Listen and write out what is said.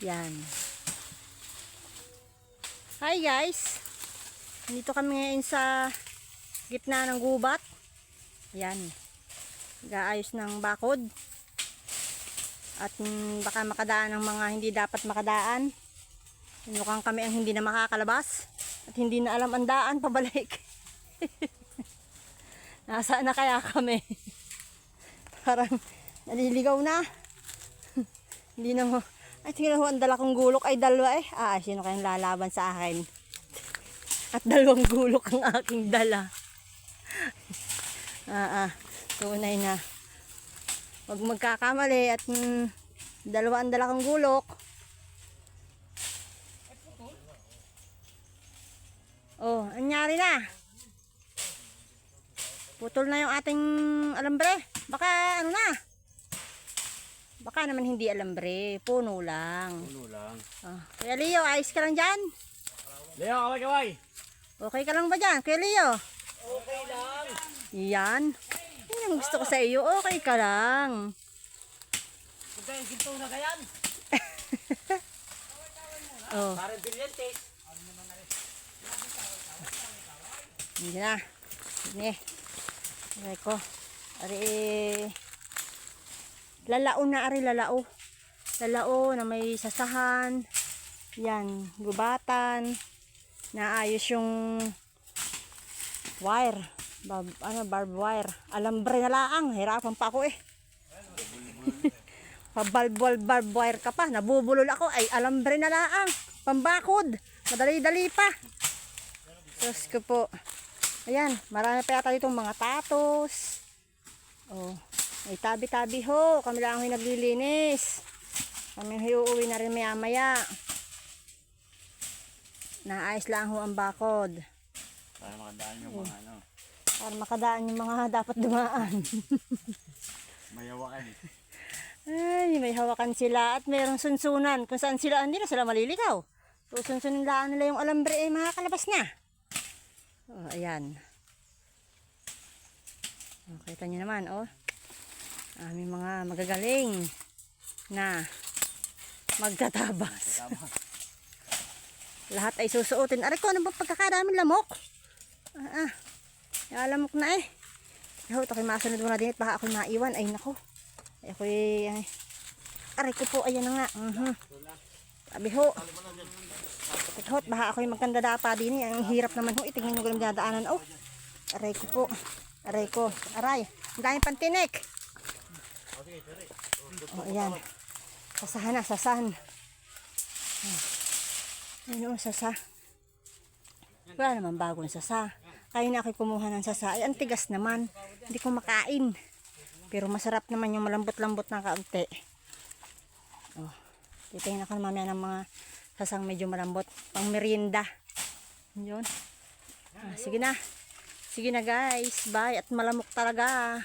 Yan. Hi guys. Dito kami ngayon sa gitna ng gubat. Yan. Gaayos ng bakod. At baka makadaan ng mga hindi dapat makadaan. Mukhang kami ang hindi na makakalabas. At hindi na alam ang daan pabalik. Nasaan na kaya kami? Parang naliligaw na. Hindi na mo. Ay, tingnan mo, ang dala kong gulok ay dalawa eh. Sino kayang lalaban sa akin? At dalawang gulok ang aking dala. Tunay na. Huwag magkakamali at dalawa ang dala kong gulok. Oh, anyari na. Putol na yung ating alambre. Baka ano na. Baka naman hindi alambre. Puno lang. Puno lang. Kuya Leo, ayos ka lang dyan? Leo, kaway-kaway. Okay ka lang ba dyan, Kuya Leo? Okay lang. Yan. Yan ang gusto ko sa iyo. Okay ka lang. Huwag kayong ginto na kayan. Oh. Parang bilyente. Hindi na. Hindi. Aray ko. Ari lalao na, ari lalao. Lalao na may sasahan. Yan. Gubatan. Naayos yung wire. Barbed wire. Alambre na laang. Hirapan pa ako eh. Barbed wire ka pa. Nabubulol ako. Ay, alambre na laang. Pambakod. Madali-dali pa. Diyos ko po. Ayan. Marami pa yata ditong mga tatos. Oh. Ay, tabi-tabi ho. Kami lang yung naglilinis. Kami uuwi na rin maya-maya. Naayos lang ho ang bakod. Para makadaan yung mga ano. Para makadaan yung mga dapat dumaan. Mayawakan. Ay, may hawakan sila at mayroong sunsunan. Kung saan sila, hindi na sila maliligaw. Susunsunin lang nila yung alambre ay makakalabas na. Oh, ayan. Oh, kita nyo naman, oh. Aming mga magagaling na magtatabas. Lahat ay susuotin. Aray ko, ano ba pagkakadaming lamok? Lamok na eh. Ito ako'y masunod muna din at baka ako'y maiwan. Ay nako. Aray ko po, ayan na nga. Sabi ho. Ito, baka ako'y magkandadapa din eh. Ang hirap naman ho. Itingnan nyo ko lang dadaanan. Oh, aray ko po. Aray ko. Aray. Ang daming pantinik. Oh, ayan. Sasahan na, sasahan. Ano, sasa. Wala naman bagong sasa. Kaya na ako'y kumuha ng sasa. Ay, ang tigas naman. Hindi ko makain. Pero masarap naman yung malambot-lambot na kaunti. Oh, titingnan ako mamaya ng mga sasang medyo malambot. Pang merienda. Yun. Sige na. Sige na guys. Bye. At malamok talaga.